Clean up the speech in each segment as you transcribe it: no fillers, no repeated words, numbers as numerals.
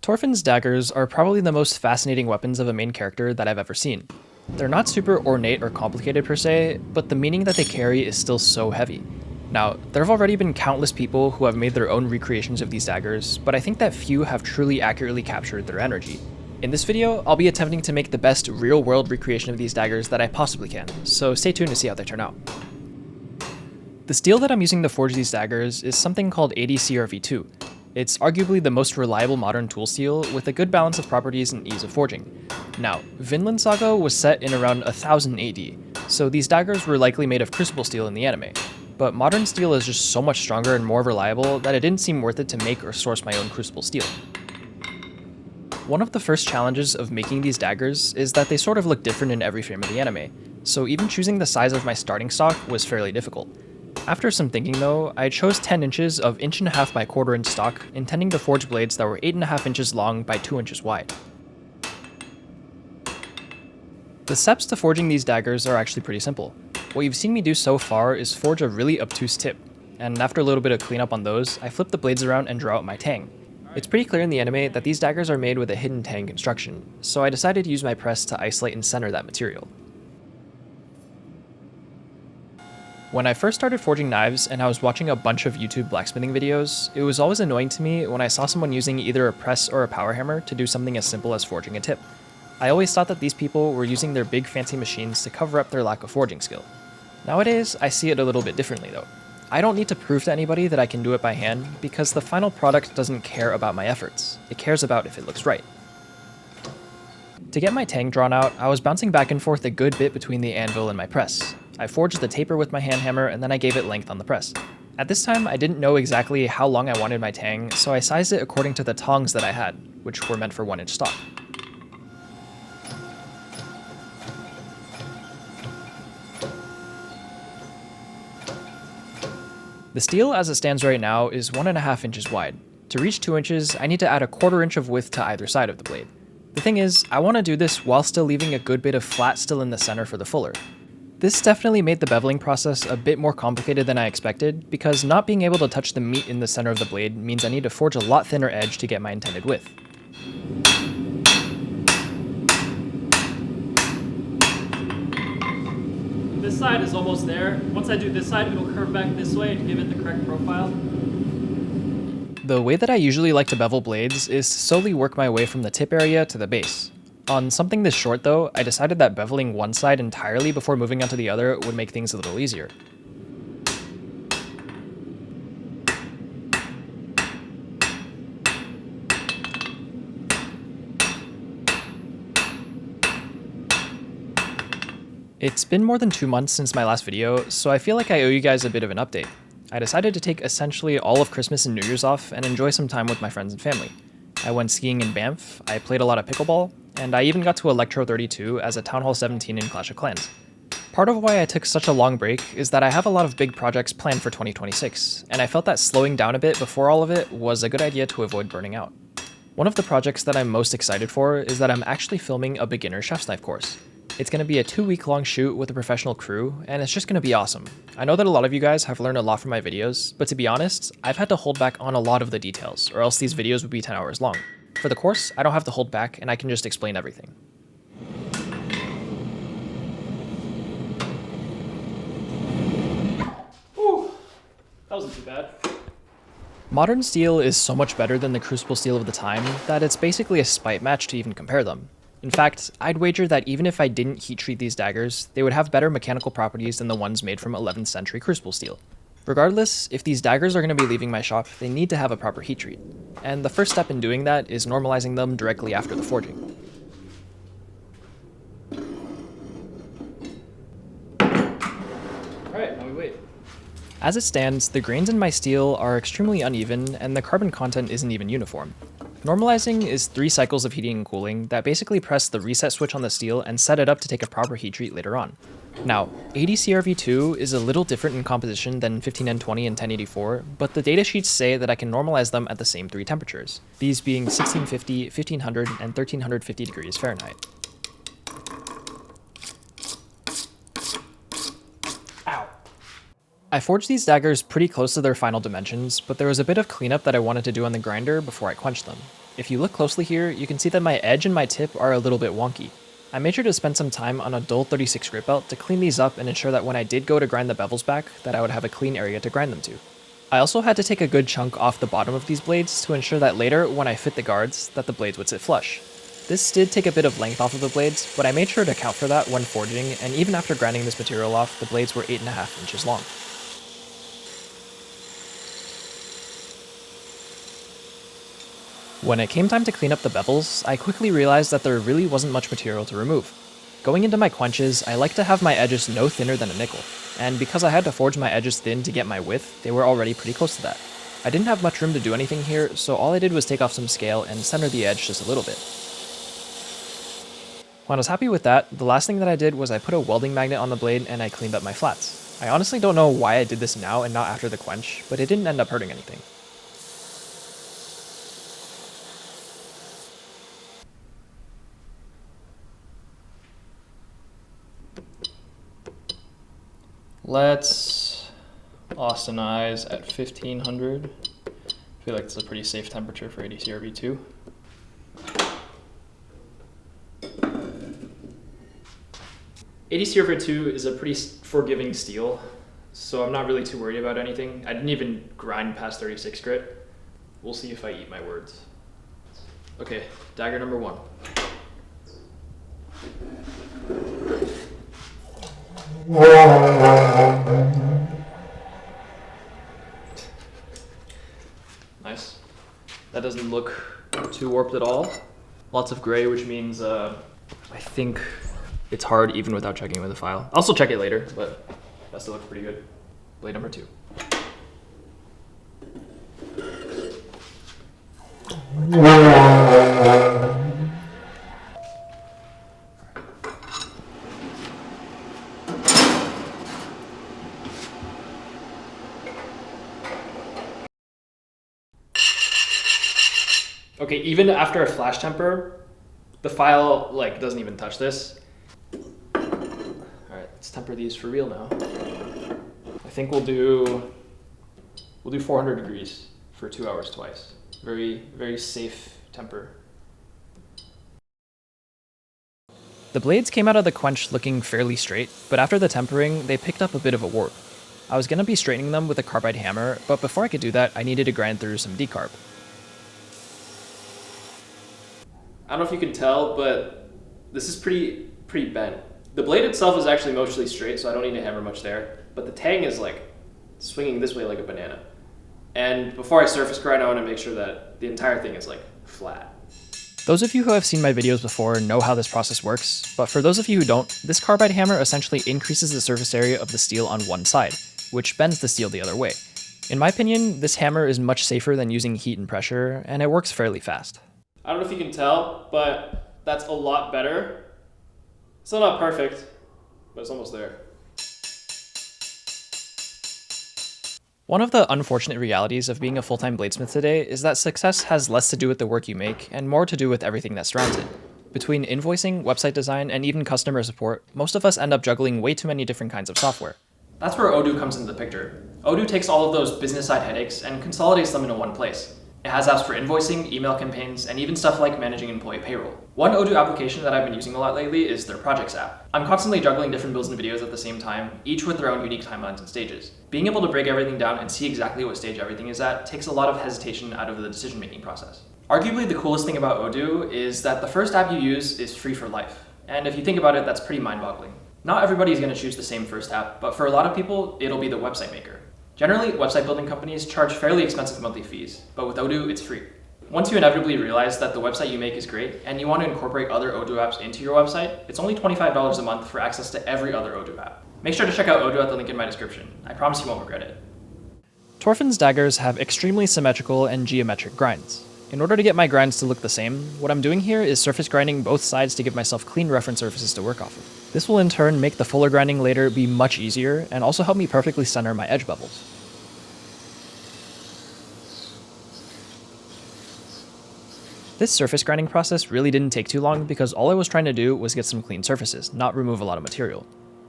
Thorfinn's daggers are probably the most fascinating weapons of a main character that I've ever seen. They're not super ornate or complicated per se, but the meaning that they carry is still so heavy. Now, there have already been countless people who have made their own recreations of these daggers, but I think that few have truly accurately captured their energy. In this video, I'll be attempting to make the best real-world recreation of these daggers that I possibly can, so stay tuned to see how they turn out. The steel that I'm using to forge these daggers is something called 80CrV2. It's arguably the most reliable modern tool steel with a good balance of properties and ease of forging. Now, Vinland Saga was set in around 1000 AD, so these daggers were likely made of crucible steel in the anime. But modern steel is just so much stronger and more reliable that it didn't seem worth it to make or source my own crucible steel. One of the first challenges of making these daggers is that they sort of look different in every frame of the anime, so even choosing the size of my starting stock was fairly difficult. After some thinking though, I chose 10 inches of 1.5" by 1/4" inch stock, intending to forge blades that were 8.5 inches long by 2 inches wide. The steps to forging these daggers are actually pretty simple. What you've seen me do so far is forge a really obtuse tip, and after a little bit of cleanup on those, I flip the blades around and draw out my tang. It's pretty clear in the anime that these daggers are made with a hidden tang construction, so I decided to use my press to isolate and center that material. When I first started forging knives and I was watching a bunch of YouTube blacksmithing videos, it was always annoying to me when I saw someone using either a press or a power hammer to do something as simple as forging a tip. I always thought that these people were using their big fancy machines to cover up their lack of forging skill. Nowadays, I see it a little bit differently though. I don't need to prove to anybody that I can do it by hand because the final product doesn't care about my efforts, it cares about if it looks right. To get my tang drawn out, I was bouncing back and forth a good bit between the anvil and my press. I forged the taper with my hand hammer and then I gave it length on the press. At this time, I didn't know exactly how long I wanted my tang, so I sized it according to the tongs that I had, which were meant for 1 inch stock. The steel as it stands right now is 1.5 inches wide. To reach 2 inches, I need to add a 1/4 inch of width to either side of the blade. The thing is, I want to do this while still leaving a good bit of flat still in the center for the fuller. This definitely made the beveling process a bit more complicated than I expected, because not being able to touch the meat in the center of the blade means I need to forge a lot thinner edge to get my intended width. This side is almost there. Once I do this side, it'll curve back this way and give it the correct profile. The way that I usually like to bevel blades is to slowly work my way from the tip area to the base. On something this short though, I decided that beveling one side entirely before moving on to the other would make things a little easier. It's been more than 2 months since my last video, so I feel like I owe you guys a bit of an update. I decided to take essentially all of Christmas and New Year's off and enjoy some time with my friends and family. I went skiing in Banff, I played a lot of pickleball, and I even got to Electro 32 as a Town Hall 17 in Clash of Clans. Part of why I took such a long break is that I have a lot of big projects planned for 2026, and I felt that slowing down a bit before all of it was a good idea to avoid burning out. One of the projects that I'm most excited for is that I'm actually filming a beginner chef's knife course. It's going to be a 2-week-long shoot with a professional crew, and it's just going to be awesome. I know that a lot of you guys have learned a lot from my videos, but to be honest, I've had to hold back on a lot of the details, or else these videos would be 10 hours long. For the course, I don't have to hold back, and I can just explain everything. Whew, that wasn't too bad. Modern steel is so much better than the crucible steel of the time that it's basically a spite match to even compare them. In fact, I'd wager that even if I didn't heat treat these daggers, they would have better mechanical properties than the ones made from 11th century crucible steel. Regardless, if these daggers are going to be leaving my shop, they need to have a proper heat treat. And the first step in doing that is normalizing them directly after the forging. Alright, now we wait. As it stands, the grains in my steel are extremely uneven and the carbon content isn't even uniform. Normalizing is 3 cycles of heating and cooling that basically press the reset switch on the steel and set it up to take a proper heat treat later on. Now, 80CrV2 is a little different in composition than 15N20 and 1084, but the datasheets say that I can normalize them at the same 3 temperatures, these being 1650, 1500, and 1350 degrees Fahrenheit. Ow. I forged these daggers pretty close to their final dimensions, but there was a bit of cleanup that I wanted to do on the grinder before I quenched them. If you look closely here, you can see that my edge and my tip are a little bit wonky. I made sure to spend some time on a dull 36 grit belt to clean these up and ensure that when I did go to grind the bevels back, that I would have a clean area to grind them to. I also had to take a good chunk off the bottom of these blades to ensure that later, when I fit the guards, that the blades would sit flush. This did take a bit of length off of the blades, but I made sure to account for that when forging, and even after grinding this material off, the blades were 8.5 inches long. When it came time to clean up the bevels, I quickly realized that there really wasn't much material to remove. Going into my quenches, I like to have my edges no thinner than a nickel, and because I had to forge my edges thin to get my width, they were already pretty close to that. I didn't have much room to do anything here, so all I did was take off some scale and center the edge just a little bit. When I was happy with that, the last thing that I did was I put a welding magnet on the blade and I cleaned up my flats. I honestly don't know why I did this now and not after the quench, but it didn't end up hurting anything. Let's austinize at 1500. I feel like it's a pretty safe temperature for ADCRV2. ADCRV2 is a pretty forgiving steel, so I'm not really too worried about anything. I didn't even grind past 36 grit. We'll see if I eat my words. Okay, dagger number 1. Nice. That doesn't look too warped at all. Lots of gray, which means I think it's hard even without checking with the file. I'll still check it later, but that still looks pretty good. Blade number 2. Okay, even after a flash temper, the file doesn't even touch this. All right, let's temper these for real now. I think we'll do 400 degrees for 2 hours twice. Very, very safe temper. The blades came out of the quench looking fairly straight, but after the tempering, they picked up a bit of a warp. I was going to be straightening them with a carbide hammer, but before I could do that, I needed to grind through some decarb. I don't know if you can tell, but this is pretty bent. The blade itself is actually mostly straight, so I don't need to hammer much there. But the tang is swinging this way like a banana. And before I surface grind, I want to make sure that the entire thing is flat. Those of you who have seen my videos before know how this process works, but for those of you who don't, this carbide hammer essentially increases the surface area of the steel on one side, which bends the steel the other way. In my opinion, this hammer is much safer than using heat and pressure, and it works fairly fast. I don't know if you can tell, but that's a lot better. Still not perfect, but it's almost there. One of the unfortunate realities of being a full-time bladesmith today is that success has less to do with the work you make and more to do with everything that surrounds it. Between invoicing, website design, and even customer support, most of us end up juggling way too many different kinds of software. That's where Odoo comes into the picture. Odoo takes all of those business side headaches and consolidates them into one place. It has apps for invoicing, email campaigns, and even stuff like managing employee payroll. One Odoo application that I've been using a lot lately is their projects app. I'm constantly juggling different builds and videos at the same time, each with their own unique timelines and stages. Being able to break everything down and see exactly what stage everything is at takes a lot of hesitation out of the decision-making process. Arguably the coolest thing about Odoo is that the first app you use is free for life. And if you think about it, that's pretty mind-boggling. Not everybody is going to choose the same first app, but for a lot of people, it'll be the website maker. Generally, website building companies charge fairly expensive monthly fees, but with Odoo, it's free. Once you inevitably realize that the website you make is great and you want to incorporate other Odoo apps into your website, it's only $25 a month for access to every other Odoo app. Make sure to check out Odoo at the link in my description. I promise you won't regret it. Thorfinn's daggers have extremely symmetrical and geometric grinds. In order to get my grinds to look the same, what I'm doing here is surface grinding both sides to give myself clean reference surfaces to work off of. This will in turn make the fuller grinding later be much easier and also help me perfectly center my edge bevels. This surface grinding process really didn't take too long because all I was trying to do was get some clean surfaces, not remove a lot of material.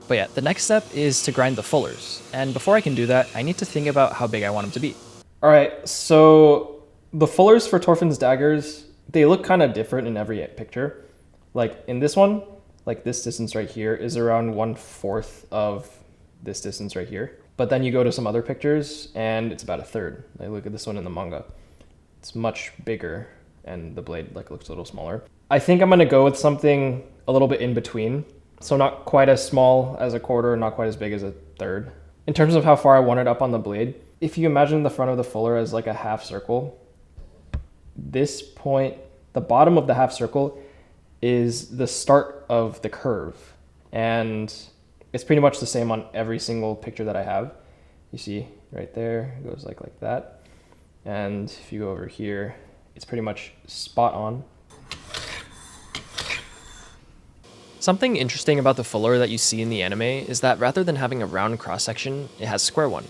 But yeah, the next step is to grind the fullers, and before I can do that, I need to think about how big I want them to be. Alright, so the fullers for Thorfinn's daggers they look kind of different in every picture. Like in this one, like this distance right here is around 1/4 of this distance right here. But then you go to some other pictures and it's about 1/3. Like look at this one in the manga. It's much bigger and the blade like looks a little smaller. I think I'm gonna go with something a little bit in between. So not quite as small as a quarter, not quite as big as a third. In terms of how far I want it up on the blade, if you imagine the front of the fuller as like a half circle, this point, the bottom of the half circle is the start of the curve. And it's pretty much the same on every single picture that I have. You see right there, it goes like that. And if you go over here, it's pretty much spot on. Something interesting about the fuller that you see in the anime is that rather than having a round cross-section, it has a square one.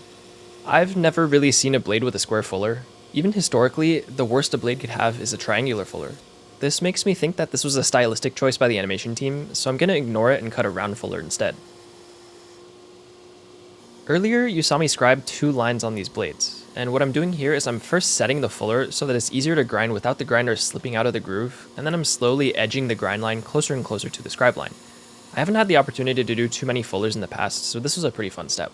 I've never really seen a blade with a square fuller. Even historically, the worst a blade could have is a triangular fuller. This makes me think that this was a stylistic choice by the animation team, so I'm gonna ignore it and cut a round fuller instead. Earlier, you saw me scribe 2 lines on these blades, and what I'm doing here is I'm first setting the fuller so that it's easier to grind without the grinder slipping out of the groove, and then I'm slowly edging the grind line closer and closer to the scribe line. I haven't had the opportunity to do too many fullers in the past, so this was a pretty fun step.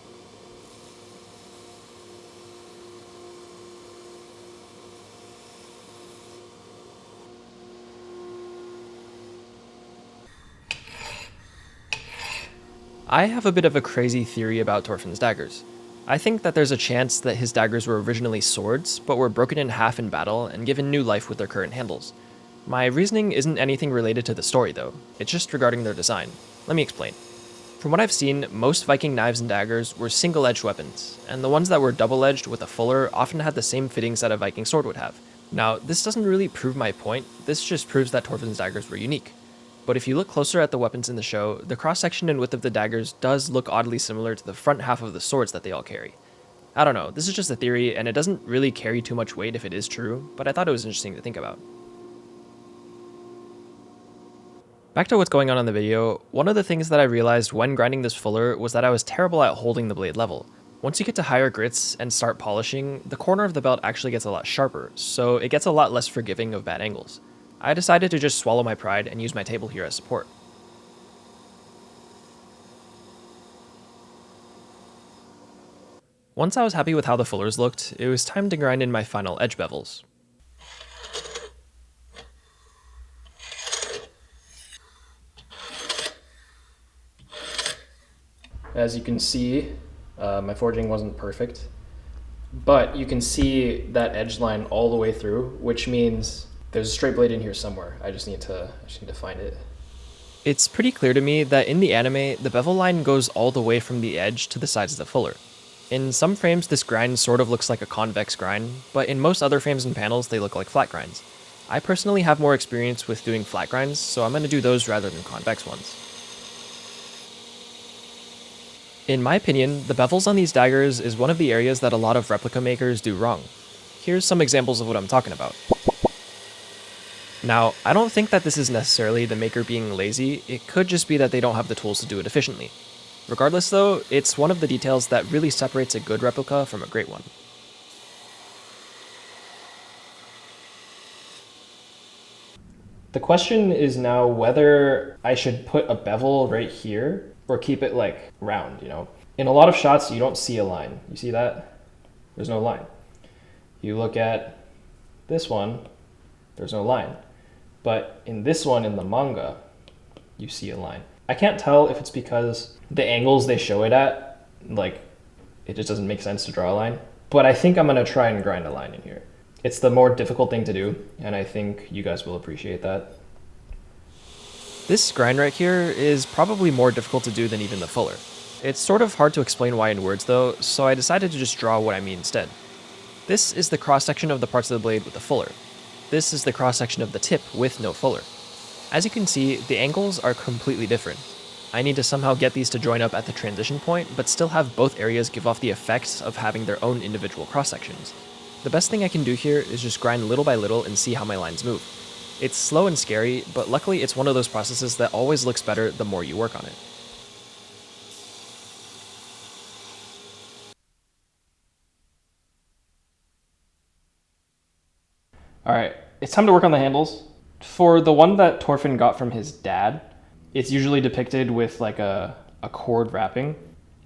I have a bit of a crazy theory about Thorfinn's daggers. I think that there's a chance that his daggers were originally swords, but were broken in half in battle and given new life with their current handles. My reasoning isn't anything related to the story though, it's just regarding their design. Let me explain. From what I've seen, most Viking knives and daggers were single-edged weapons, and the ones that were double-edged with a fuller often had the same fittings that a Viking sword would have. Now, this doesn't really prove my point, this just proves that Thorfinn's daggers were unique. But if you look closer at the weapons in the show, the cross-section and width of the daggers does look oddly similar to the front half of the swords that they all carry. I don't know, this is just a theory, and it doesn't really carry too much weight if it is true, but I thought it was interesting to think about. Back to what's going on in the video, one of the things that I realized when grinding this fuller was that I was terrible at holding the blade level. Once you get to higher grits and start polishing, the corner of the belt actually gets a lot sharper, so it gets a lot less forgiving of bad angles. I decided to just swallow my pride and use my table here as support. Once I was happy with how the fullers looked, it was time to grind in my final edge bevels. As you can see, my forging wasn't perfect, but you can see that edge line all the way through, which means there's a straight blade in here somewhere. I just need to find it. It's pretty clear to me that in the anime, the bevel line goes all the way from the edge to the sides of the fuller. In some frames, this grind sort of looks like a convex grind, but in most other frames and panels, they look like flat grinds. I personally have more experience with doing flat grinds, so I'm going to do those rather than convex ones. In my opinion, the bevels on these daggers is one of the areas that a lot of replica makers do wrong. Here's some examples of what I'm talking about. Now, I don't think that this is necessarily the maker being lazy, it could just be that they don't have the tools to do it efficiently. Regardless though, it's one of the details that really separates a good replica from a great one. The question is now whether I should put a bevel right here or keep it like round, you know? In a lot of shots, you don't see a line. You see that? There's no line. You look at this one, there's no line. But in this one in the manga, you see a line. I can't tell if it's because the angles they show it at, like, it just doesn't make sense to draw a line. But I think I'm gonna try and grind a line in here. It's the more difficult thing to do, and I think you guys will appreciate that. This grind right here is probably more difficult to do than even the fuller. It's sort of hard to explain why in words though, so I decided to just draw what I mean instead. This is the cross-section of the parts of the blade with the fuller. This is the cross-section of the tip with no fuller. As you can see, the angles are completely different. I need to somehow get these to join up at the transition point, but still have both areas give off the effects of having their own individual cross-sections. The best thing I can do here is just grind little by little and see how my lines move. It's slow and scary, but luckily it's one of those processes that always looks better the more you work on it. All right, it's time to work on the handles. For the one that Thorfinn got from his dad, it's usually depicted with like a cord wrapping.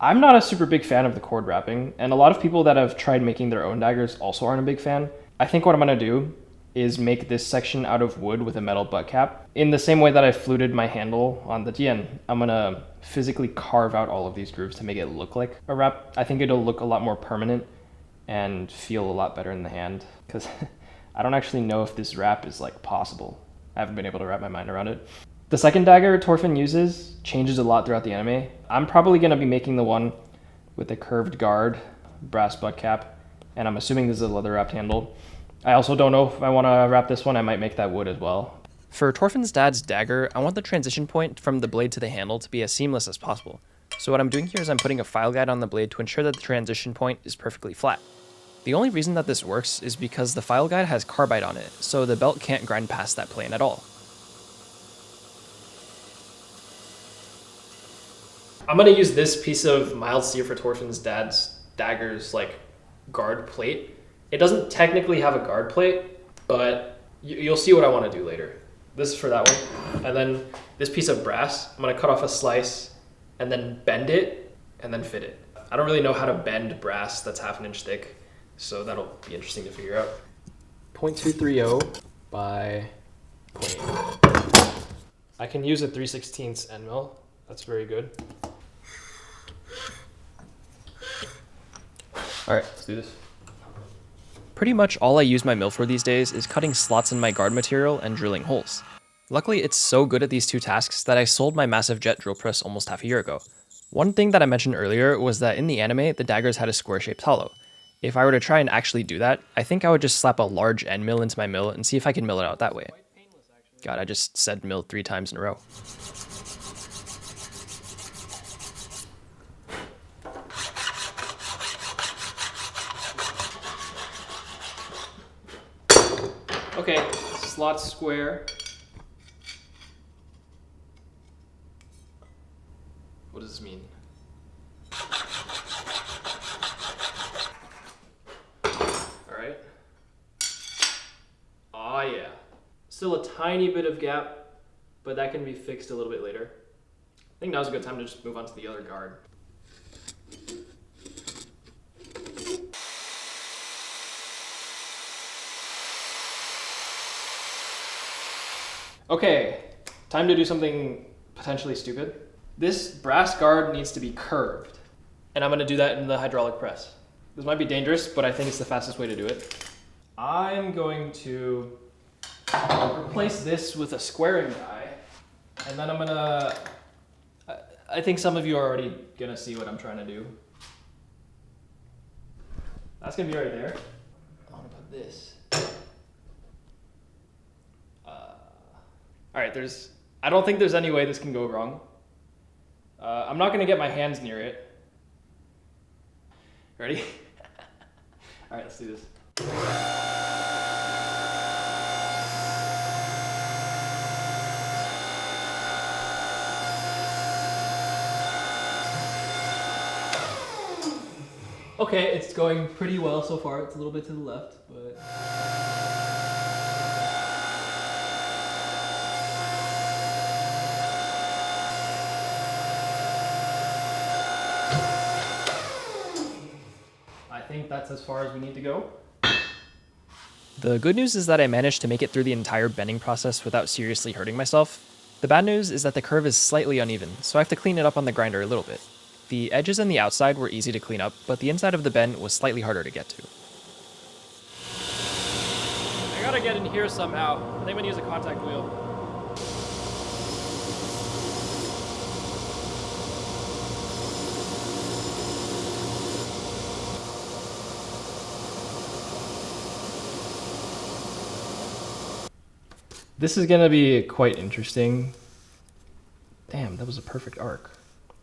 I'm not a super big fan of the cord wrapping, and a lot of people that have tried making their own daggers also aren't a big fan. I think what I'm gonna do is make this section out of wood with a metal butt cap. In the same way that I fluted my handle on the Tien, I'm gonna physically carve out all of these grooves to make it look like a wrap. I think it'll look a lot more permanent and feel a lot better in the hand, because I don't actually know if this wrap is like possible. I haven't been able to wrap my mind around it. The second dagger Thorfinn uses changes a lot throughout the anime. I'm probably gonna be making the one with a curved guard, brass butt cap, and I'm assuming this is a leather wrapped handle. I also don't know if I wanna wrap this one. I might make that wood as well. For Thorfinn's dad's dagger, I want the transition point from the blade to the handle to be as seamless as possible. So what I'm doing here is I'm putting a file guide on the blade to ensure that the transition point is perfectly flat. The only reason that this works is because the file guide has carbide on it, so the belt can't grind past that plane at all. I'm gonna use this piece of mild steel for Thorfinn's dad's dagger's like guard plate. It doesn't technically have a guard plate, but you'll see what I want to do later. This is for that one. And then this piece of brass, I'm gonna cut off a slice and then bend it and then fit it. I don't really know how to bend brass that's 1/2 inch thick, so that'll be interesting to figure out. 0.230 by 0.8. I can use a 3/16 end mill. That's very good. All right, let's do this. Pretty much all I use my mill for these days is cutting slots in my guard material and drilling holes. Luckily, it's so good at these two tasks that I sold my massive jet drill press almost half a year ago. One thing that I mentioned earlier was that in the anime, the daggers had a square-shaped hollow. If I were to try and actually do that, I think I would just slap a large end mill into my mill and see if I can mill it out that way. God, I just said mill 3 times in a row. Okay, slot square. What does this mean? All right. Ah, yeah. Still a tiny bit of gap, but that can be fixed a little bit later. I think now's a good time to just move on to the other guard. Okay, time to do something potentially stupid. This brass guard needs to be curved, and I'm gonna do that in the hydraulic press. This might be dangerous, but I think it's the fastest way to do it. I'm going to replace this with a squaring die, and then I'm gonna, I think some of you are already gonna see what I'm trying to do. That's gonna be right there. I wanna put this. All right, I don't think there's any way this can go wrong. I'm not gonna get my hands near it. Ready? All right, let's do this. Okay, it's going pretty well so far. It's a little bit to the left, but... I think that's as far as we need to go. The good news is that I managed to make it through the entire bending process without seriously hurting myself. The bad news is that the curve is slightly uneven, so I have to clean it up on the grinder a little bit. The edges and the outside were easy to clean up, but the inside of the bend was slightly harder to get to. I gotta get in here somehow. I think I'm gonna use a contact wheel. This is gonna be quite interesting. Damn, that was a perfect arc.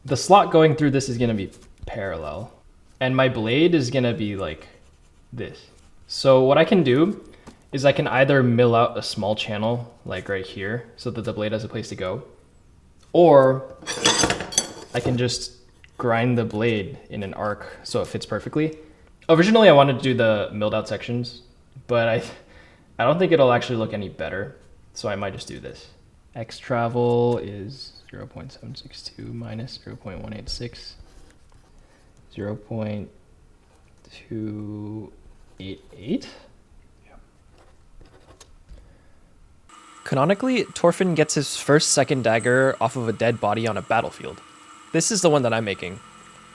The slot going through this is gonna be parallel, and my blade is gonna be like this. So what I can do is I can either mill out a small channel like right here so that the blade has a place to go, or I can just grind the blade in an arc so it fits perfectly. Originally I wanted to do the milled out sections, but I don't think it'll actually look any better, so I might just do this. X travel is 0.762 minus 0.186, 0.288. Canonically, Thorfinn gets his first second dagger off of a dead body on a battlefield. This is the one that I'm making.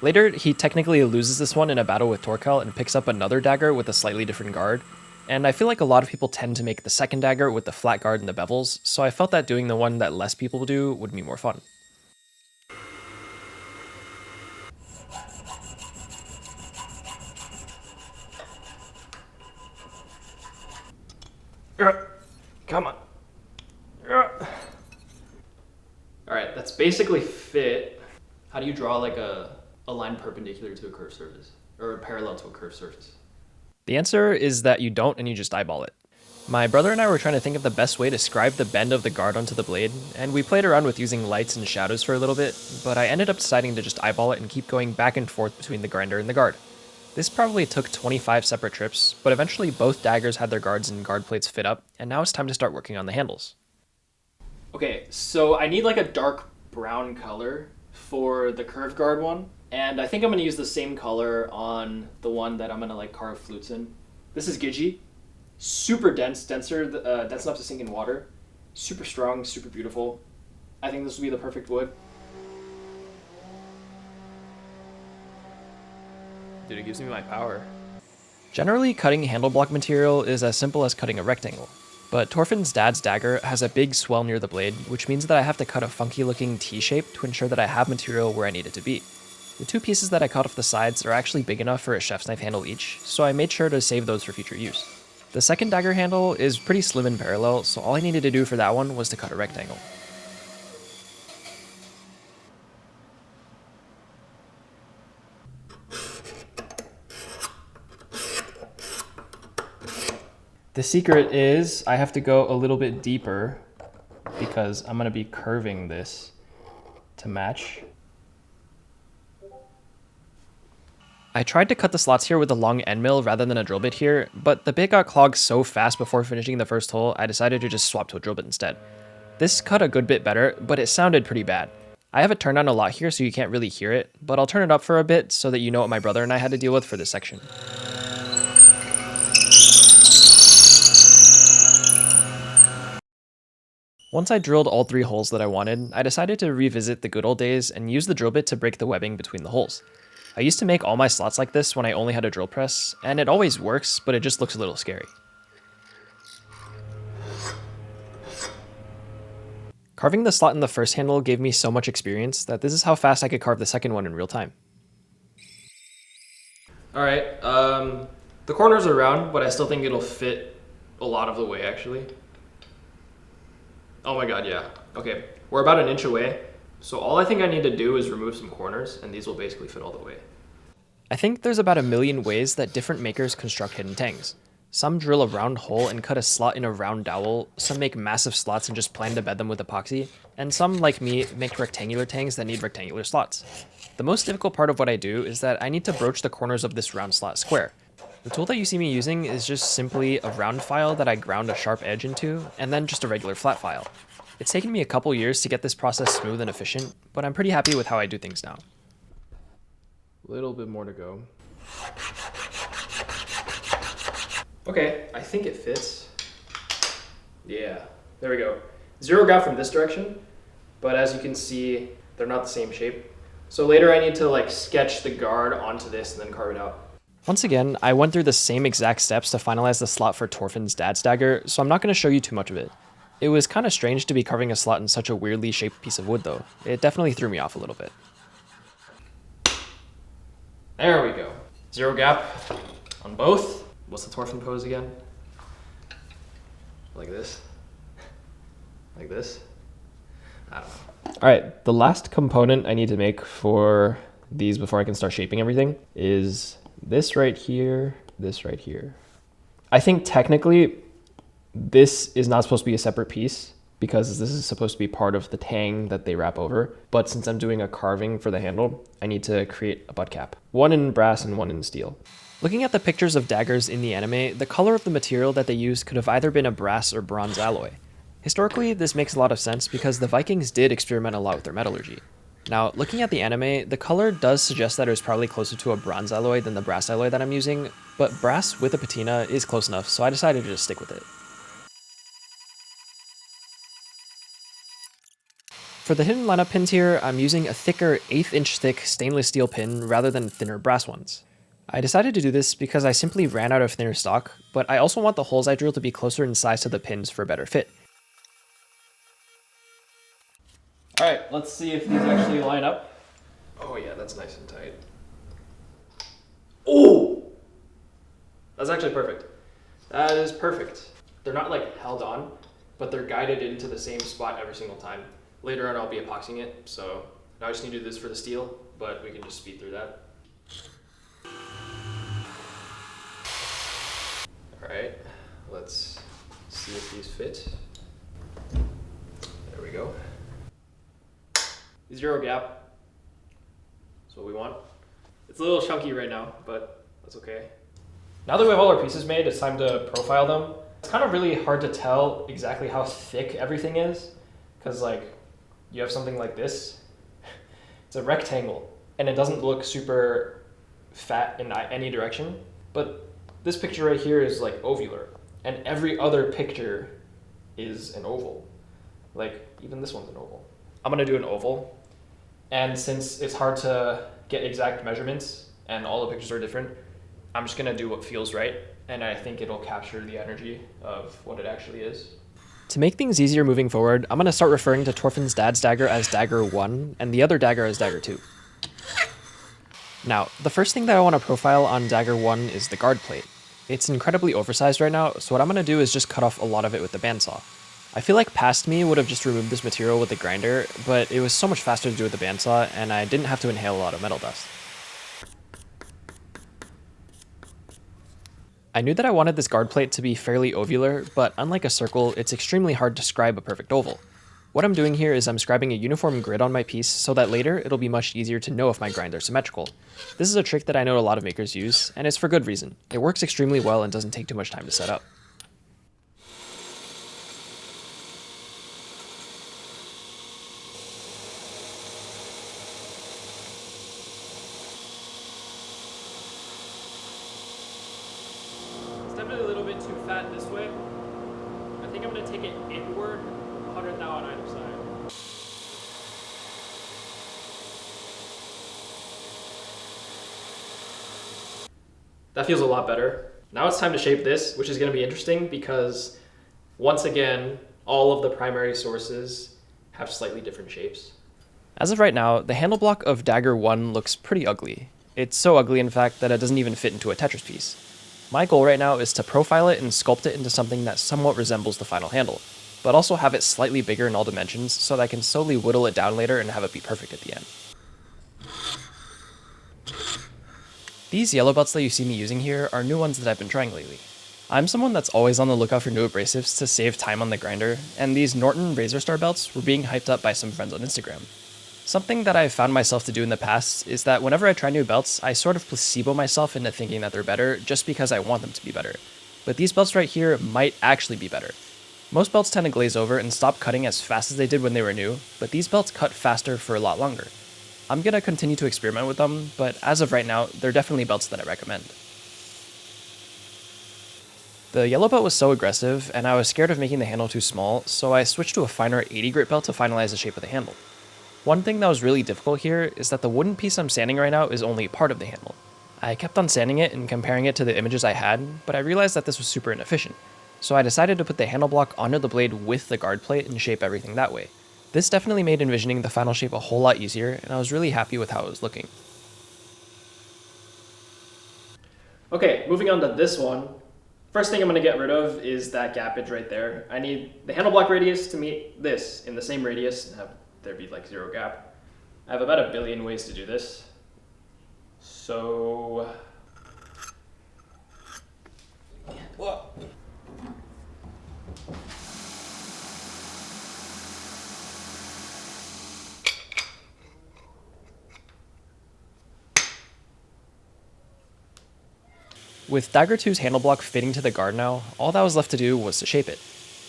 Later, he technically loses this one in a battle with Torkel and picks up another dagger with a slightly different guard, and I feel like a lot of people tend to make the second dagger with the flat guard and the bevels, so I felt that doing the one that less people do would be more fun. Come on. Alright, that's basically fit. How do you draw like a line perpendicular to a curved surface? Or parallel to a curved surface? The answer is that you don't and you just eyeball it. My brother and I were trying to think of the best way to scribe the bend of the guard onto the blade, and we played around with using lights and shadows for a little bit, but I ended up deciding to just eyeball it and keep going back and forth between the grinder and the guard. This probably took 25 separate trips, but eventually both daggers had their guards and guard plates fit up, and now it's time to start working on the handles. Okay, so I need like a dark brown color for the curved guard one, and I think I'm going to use the same color on the one that I'm going to like carve flutes in. This is Gigi. Super dense, dense enough to sink in water. Super strong, super beautiful. I think this will be the perfect wood. Dude, it gives me my power. Generally, cutting handle block material is as simple as cutting a rectangle. But Thorfinn's dad's dagger has a big swell near the blade, which means that I have to cut a funky looking T-shape to ensure that I have material where I need it to be. The two pieces that I cut off the sides are actually big enough for a chef's knife handle each, so I made sure to save those for future use. The second dagger handle is pretty slim and parallel, so all I needed to do for that one was to cut a rectangle. The secret is I have to go a little bit deeper because I'm going to be curving this to match. I tried to cut the slots here with a long end mill rather than a drill bit here, but the bit got clogged so fast before finishing the first hole, I decided to just swap to a drill bit instead. This cut a good bit better, but it sounded pretty bad. I have it turned on a lot here so you can't really hear it, but I'll turn it up for a bit so that you know what my brother and I had to deal with for this section. Once I drilled all 3 holes that I wanted, I decided to revisit the good old days and use the drill bit to break the webbing between the holes. I used to make all my slots like this when I only had a drill press, and it always works, but it just looks a little scary. Carving the slot in the first handle gave me so much experience that this is how fast I could carve the second one in real time. Alright, the corners are round, but I still think it'll fit a lot of the way actually. Oh my god, yeah. Okay, we're about 1 inch away. So all I think I need to do is remove some corners, and these will basically fit all the way. I think there's about 1 million ways that different makers construct hidden tangs. Some drill a round hole and cut a slot in a round dowel, some make massive slots and just plan to bed them with epoxy, and some, like me, make rectangular tangs that need rectangular slots. The most difficult part of what I do is that I need to broach the corners of this round slot square. The tool that you see me using is just simply a round file that I ground a sharp edge into, and then just a regular flat file. It's taken me a couple years to get this process smooth and efficient, but I'm pretty happy with how I do things now. A little bit more to go. Okay, I think it fits. Yeah, there we go. 0 gap from this direction, but as you can see, they're not the same shape. So later I need to like sketch the guard onto this and then carve it out. Once again, I went through the same exact steps to finalize the slot for Thorfinn's dad's dagger, so I'm not going to show you too much of it. It was kind of strange to be carving a slot in such a weirdly shaped piece of wood though. It definitely threw me off a little bit. There we go. 0 gap on both. What's the Thorfinn pose again? Like this? Like this? I don't know. All right, the last component I need to make for these before I can start shaping everything is this right here, this right here. I think technically this is not supposed to be a separate piece because this is supposed to be part of the tang that they wrap over. But since I'm doing a carving for the handle, I need to create a butt cap. One in brass and one in steel. Looking at the pictures of daggers in the anime, the color of the material that they used could have either been a brass or bronze alloy. Historically, this makes a lot of sense because the Vikings did experiment a lot with their metallurgy. Now, looking at the anime, the color does suggest that it was probably closer to a bronze alloy than the brass alloy that I'm using, but brass with a patina is close enough, so I decided to just stick with it. For the hidden lineup pins here, I'm using a thicker 1/8 inch thick stainless steel pin rather than thinner brass ones. I decided to do this because I simply ran out of thinner stock, but I also want the holes I drill to be closer in size to the pins for a better fit. Alright, let's see if these actually line up. Oh yeah, that's nice and tight. Oh! That's actually perfect. That is perfect. They're not like held on, but they're guided into the same spot every single time. Later on I'll be epoxying it, so now I just need to do this for the steel, but we can just speed through that. Alright, let's see if these fit. There we go. Zero gap. That's what we want. It's a little chunky right now, but that's okay. Now that we have all our pieces made, it's time to profile them. It's kind of really hard to tell exactly how thick everything is, because like you have something like this. It's a rectangle, and it doesn't look super fat in any direction, but this picture right here is like ovular, and every other picture is an oval. Like even this one's an oval. I'm gonna do an oval, and since it's hard to get exact measurements and all the pictures are different, I'm just gonna do what feels right, and I think it'll capture the energy of what it actually is. To make things easier moving forward, I'm going to start referring to Thorfinn's dad's dagger as Dagger 1, and the other dagger as Dagger 2. Now, the first thing that I want to profile on Dagger 1 is the guard plate. It's incredibly oversized right now, so what I'm going to do is just cut off a lot of it with the bandsaw. I feel like past me would have just removed this material with the grinder, but it was so much faster to do with the bandsaw, and I didn't have to inhale a lot of metal dust. I knew that I wanted this guard plate to be fairly ovular, but unlike a circle, it's extremely hard to scribe a perfect oval. What I'm doing here is I'm scribing a uniform grid on my piece so that later it'll be much easier to know if my grinds are symmetrical. This is a trick that I know a lot of makers use, and it's for good reason. It works extremely well and doesn't take too much time to set up. Definitely a little bit too fat this way. I think I'm going to take it inward, 100 thou on either side. That feels a lot better. Now it's time to shape this, which is going to be interesting because once again, all of the primary sources have slightly different shapes. As of right now, the handle block of Dagger 1 looks pretty ugly. It's so ugly in fact that it doesn't even fit into a Tetris piece. My goal right now is to profile it and sculpt it into something that somewhat resembles the final handle, but also have it slightly bigger in all dimensions so that I can slowly whittle it down later and have it be perfect at the end. These yellow belts that you see me using here are new ones that I've been trying lately. I'm someone that's always on the lookout for new abrasives to save time on the grinder, and these Norton Razor Star belts were being hyped up by some friends on Instagram. Something that I've found myself to do in the past is that whenever I try new belts, I sort of placebo myself into thinking that they're better just because I want them to be better. But these belts right here might actually be better. Most belts tend to glaze over and stop cutting as fast as they did when they were new, but these belts cut faster for a lot longer. I'm gonna continue to experiment with them, but as of right now, they're definitely belts that I recommend. The yellow belt was so aggressive, and I was scared of making the handle too small, so I switched to a finer 80 grit belt to finalize the shape of the handle. One thing that was really difficult here is that the wooden piece I'm sanding right now is only part of the handle. I kept on sanding it and comparing it to the images I had, but I realized that this was super inefficient. So I decided to put the handle block onto the blade with the guard plate and shape everything that way. This definitely made envisioning the final shape a whole lot easier, and I was really happy with how it was looking. Okay, moving on to this one. First thing I'm going to get rid of is that gappage right there. I need the handle block radius to meet this in the same radius and have there be like zero gap. I have about a billion ways to do this. So... Whoa. With Dagger 2's handle block fitting to the guard now, all that was left to do was to shape it.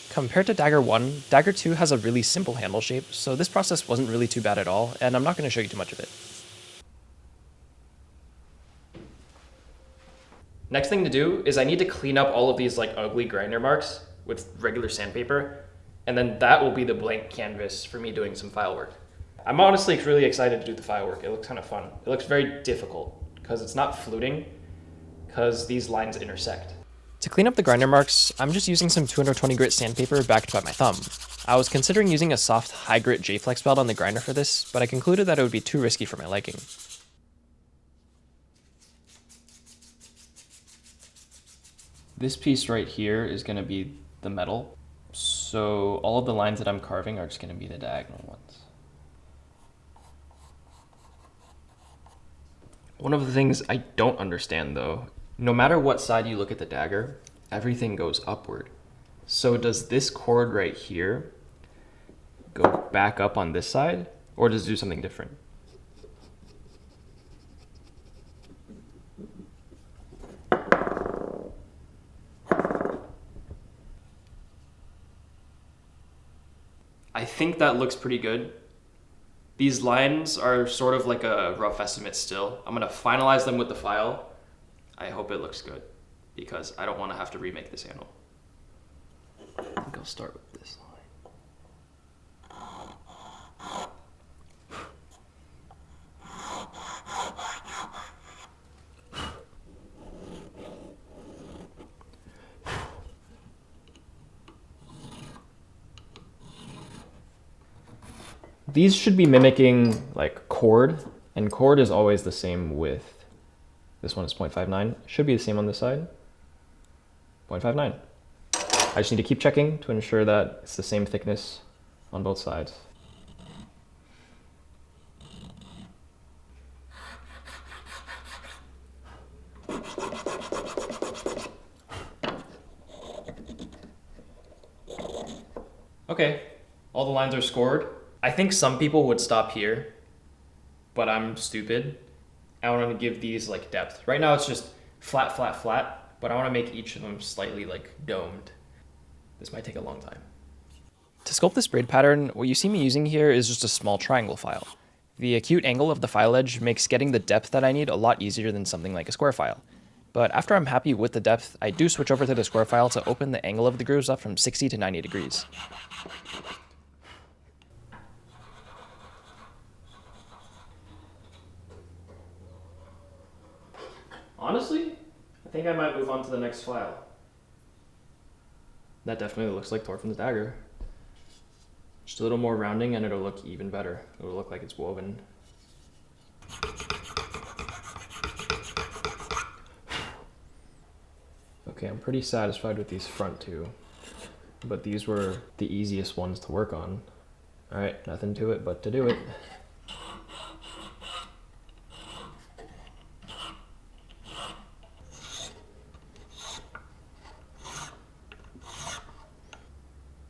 Compared to Dagger 1, Dagger 2 has a really simple handle shape, so this process wasn't really too bad at all, and I'm not going to show you too much of it. Next thing to do is I need to clean up all of these like ugly grinder marks with regular sandpaper, and then that will be the blank canvas for me doing some file work. I'm honestly really excited to do the file work. It looks kind of fun. It looks very difficult because it's not fluting, because these lines intersect. To clean up the grinder marks, I'm just using some 220 grit sandpaper backed by my thumb. I was considering using a soft, high grit J-Flex belt on the grinder for this, but I concluded that it would be too risky for my liking. This piece right here is going to be the metal, so all of the lines that I'm carving are just going to be the diagonal ones. One of the things I don't understand though, no matter what side you look at the dagger, everything goes upward. So does this cord right here go back up on this side, or does it do something different? I think that looks pretty good. These lines are sort of like a rough estimate still. I'm gonna finalize them with the file. I hope it looks good because I don't want to have to remake this handle. I think I'll start with this line. These should be mimicking like chord, and chord is always the same width. This one is 0.59. Should be the same on this side. 0.59. I just need to keep checking to ensure that it's the same thickness on both sides. Okay, all the lines are scored. I think some people would stop here, but I'm stupid. I want to give these like depth. Right now it's just flat, flat, flat, but I want to make each of them slightly like domed. This might take a long time. To sculpt this braid pattern, what you see me using here is just a small triangle file. The acute angle of the file edge makes getting the depth that I need a lot easier than something like a square file. But after I'm happy with the depth, I do switch over to the square file to open the angle of the grooves up from 60 to 90 degrees. Honestly, I think I might move on to the next file. That definitely looks like Thorfinn's dagger. Just a little more rounding and it'll look even better. It'll look like it's woven. Okay, I'm pretty satisfied with these front two, but these were the easiest ones to work on. All right, nothing to it but to do it.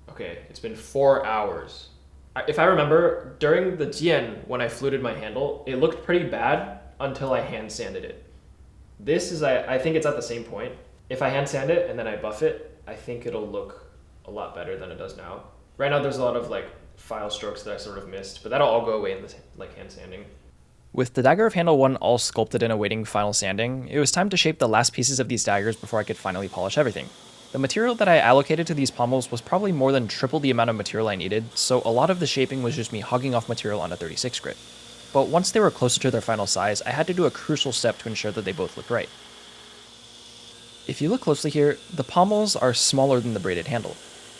Okay, it's been 4 hours. If I remember, during the Tien, when I fluted my handle, it looked pretty bad until I hand sanded it. This is, I think it's at the same point. If I hand sand it and then I buff it, I think it'll look a lot better than it does now. Right now there's a lot of like file strokes that I sort of missed, but that'll all go away in the like hand sanding. With the dagger of handle 1 all sculpted and awaiting final sanding, it was time to shape the last pieces of these daggers before I could finally polish everything. The material that I allocated to these pommels was probably more than triple the amount of material I needed, so a lot of the shaping was just me hogging off material on a 36 grit. But once they were closer to their final size, I had to do a crucial step to ensure that they both looked right. If you look closely here, the pommels are smaller than the braided handle.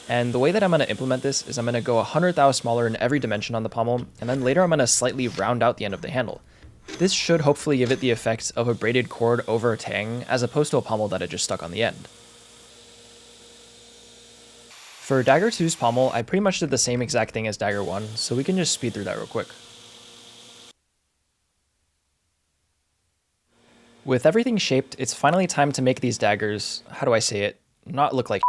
And the way that I'm going to implement this is I'm going to go 100 thou smaller in every dimension on the pommel, and then later I'm going to slightly round out the end of the handle. This should hopefully give it the effect of a braided cord over a tang, as opposed to a pommel that I just stuck on the end. For Dagger 2's pommel, I pretty much did the same exact thing as Dagger 1, so we can just speed through that real quick. With everything shaped, it's finally time to make these daggers, how do I say it, not look like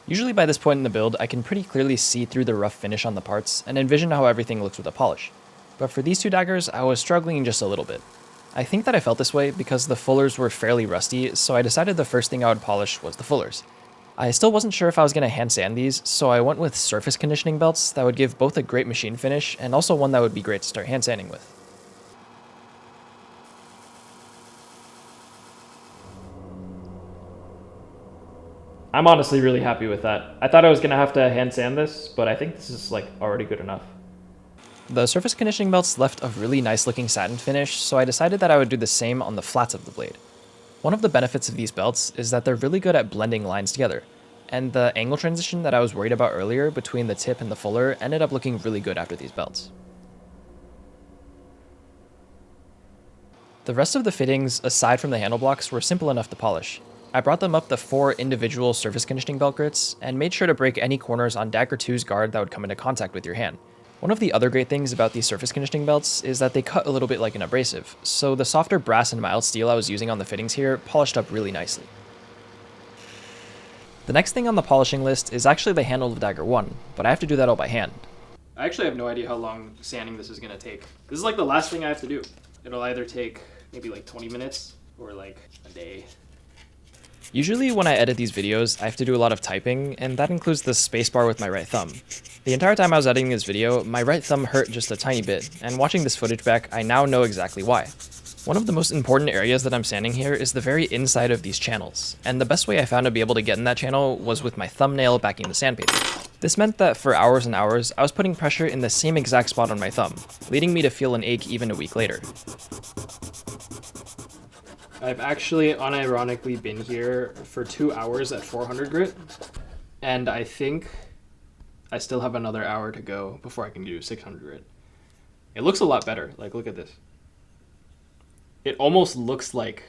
Usually by this point in the build, I can pretty clearly see through the rough finish on the parts and envision how everything looks with a polish. But for these two daggers, I was struggling just a little bit. I think that I felt this way because the fullers were fairly rusty, so I decided the first thing I would polish was the fullers. I still wasn't sure if I was going to hand sand these, so I went with surface conditioning belts that would give both a great machine finish and also one that would be great to start hand sanding with. I'm honestly really happy with that. I thought I was gonna have to hand sand this, but I think this is like already good enough. The surface conditioning belts left a really nice looking satin finish, so I decided that I would do the same on the flats of the blade. One of the benefits of these belts is that they're really good at blending lines together, and the angle transition that I was worried about earlier between the tip and the fuller ended up looking really good after these belts. The rest of the fittings, aside from the handle blocks, were simple enough to polish. I brought them up the 4 individual surface conditioning belt grits, and made sure to break any corners on Dagger 2's guard that would come into contact with your hand. One of the other great things about these surface conditioning belts is that they cut a little bit like an abrasive, so the softer brass and mild steel I was using on the fittings here polished up really nicely. The next thing on the polishing list is actually the handle of Dagger 1, but I have to do that all by hand. I actually have no idea how long sanding this is gonna take. This is like the last thing I have to do. It'll either take maybe like 20 minutes or like a day. Usually when I edit these videos, I have to do a lot of typing, and that includes the spacebar with my right thumb. The entire time I was editing this video, my right thumb hurt just a tiny bit, and watching this footage back, I now know exactly why. One of the most important areas that I'm sanding here is the very inside of these channels, and the best way I found to be able to get in that channel was with my thumbnail backing the sandpaper. This meant that for hours and hours, I was putting pressure in the same exact spot on my thumb, leading me to feel an ache even a week later. I've actually unironically been here for 2 hours at 400 grit, and I think I still have another hour to go before I can do 600 grit. It looks a lot better. Like, look at this. It almost looks like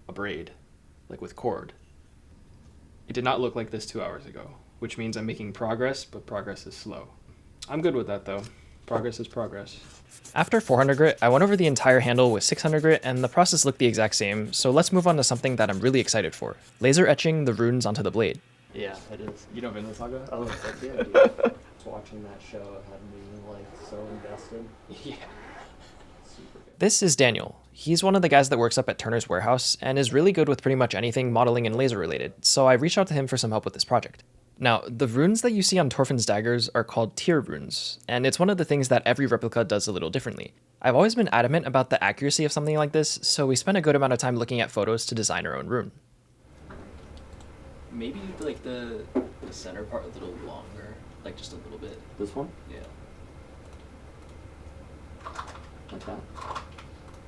a braid, like with cord. It did not look like this 2 hours ago, which means I'm making progress, but progress is slow. I'm good with that though. Progress is progress. After 400 grit, I went over the entire handle with 600 grit, and the process looked the exact same, so let's move on to something that I'm really excited for. Laser etching the runes onto the blade. Yeah, it is. You know Vinland Saga? I was like, yeah, dude. Watching that show had me like so invested. Yeah. Super good. This is Daniel. He's one of the guys that works up at Turner's warehouse, and is really good with pretty much anything modeling and laser related, so I reached out to him for some help with this project. Now, the runes that you see on Thorfinn's daggers are called tier runes, and it's one of the things that every replica does a little differently. I've always been adamant about the accuracy of something like this, so we spent a good amount of time looking at photos to design our own rune. Maybe like the center part a little longer, like just a little bit. This one? Yeah. Like that?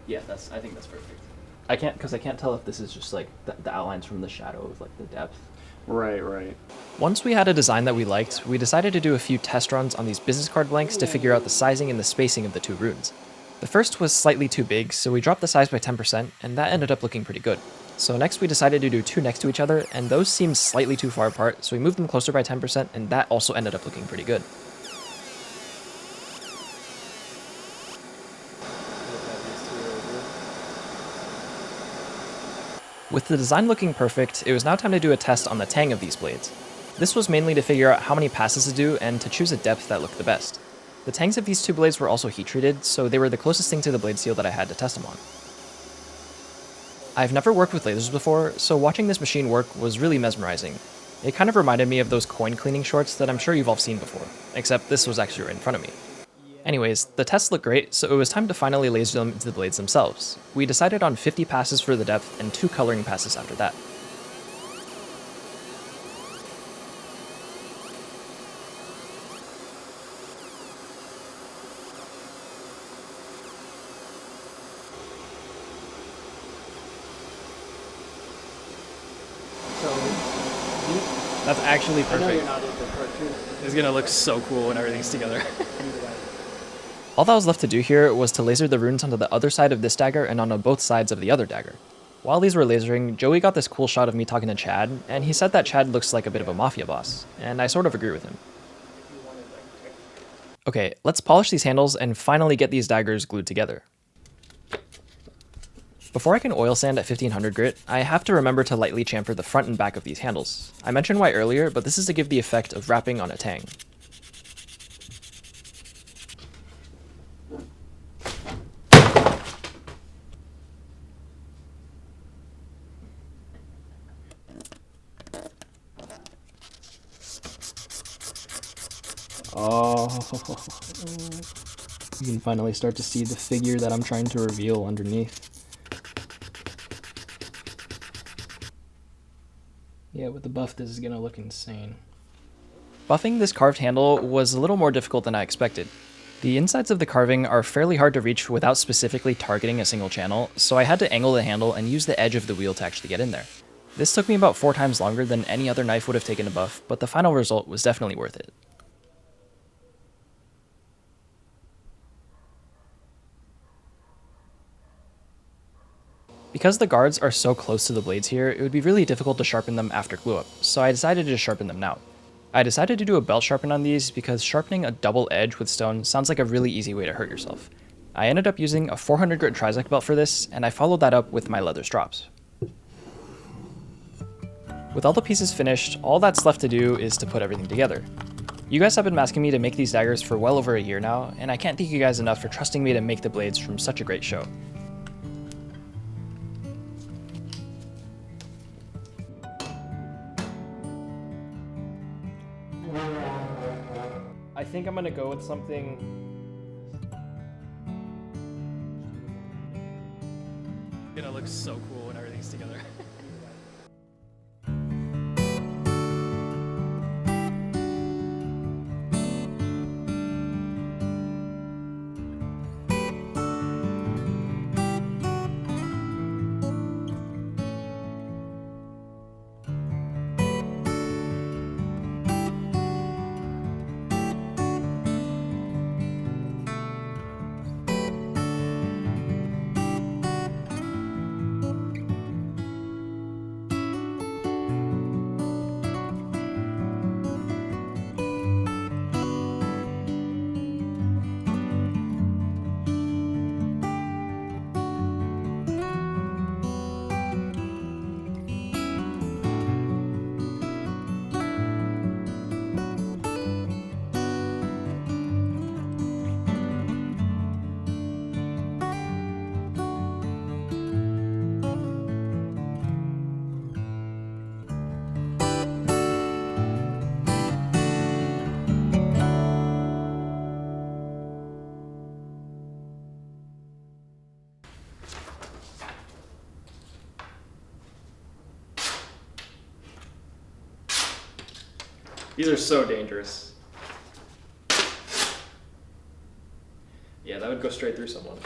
Yeah, I think that's perfect. I can't tell if this is just like the outlines from the shadow of like the depth. Right, right. Once we had a design that we liked, we decided to do a few test runs on these business card blanks to figure out the sizing and the spacing of the 2 runes. The first was slightly too big, so we dropped the size by 10%, and that ended up looking pretty good. So next we decided to do 2 next to each other, and those seemed slightly too far apart, so we moved them closer by 10%, and that also ended up looking pretty good. With the design looking perfect, it was now time to do a test on the tang of these blades. This was mainly to figure out how many passes to do and to choose a depth that looked the best. The tangs of these 2 blades were also heat treated, so they were the closest thing to the blade steel that I had to test them on. I've never worked with lasers before, so watching this machine work was really mesmerizing. It kind of reminded me of those coin cleaning shorts that I'm sure you've all seen before, except this was actually right in front of me. Anyways, the tests looked great, so it was time to finally laser them into the blades themselves. We decided on 50 passes for the depth and 2 coloring passes after that. That's actually I know you're perfect. not into cartoons. It's gonna look so cool when everything's together. All that was left to do here was to laser the runes onto the other side of this dagger and onto both sides of the other dagger. While these were lasering, Joey got this cool shot of me talking to Chad, and he said that Chad looks like a bit of a mafia boss, and I sort of agree with him. Okay, let's polish these handles and finally get these daggers glued together. Before I can oil sand at 1500 grit, I have to remember to lightly chamfer the front and back of these handles. I mentioned why earlier, but this is to give the effect of wrapping on a tang. Oh, you can finally start to see the figure that I'm trying to reveal underneath. Yeah, with the buff, this is gonna look insane. Buffing this carved handle was a little more difficult than I expected. The insides of the carving are fairly hard to reach without specifically targeting a single channel, so I had to angle the handle and use the edge of the wheel to actually get in there. This took me about 4 times longer than any other knife would have taken to buff, but the final result was definitely worth it. Because the guards are so close to the blades here, it would be really difficult to sharpen them after glue up, so I decided to just sharpen them now. I decided to do a belt sharpen on these because sharpening a double edge with stone sounds like a really easy way to hurt yourself. I ended up using a 400 grit trizec belt for this, and I followed that up with my leather strops. With all the pieces finished, all that's left to do is to put everything together. You guys have been asking me to make these daggers for well over a year now, and I can't thank you guys enough for trusting me to make the blades from such a great show. I think I'm gonna go with something. It's gonna look so cool when everything's together. These are so dangerous. Yeah, that would go straight through someone.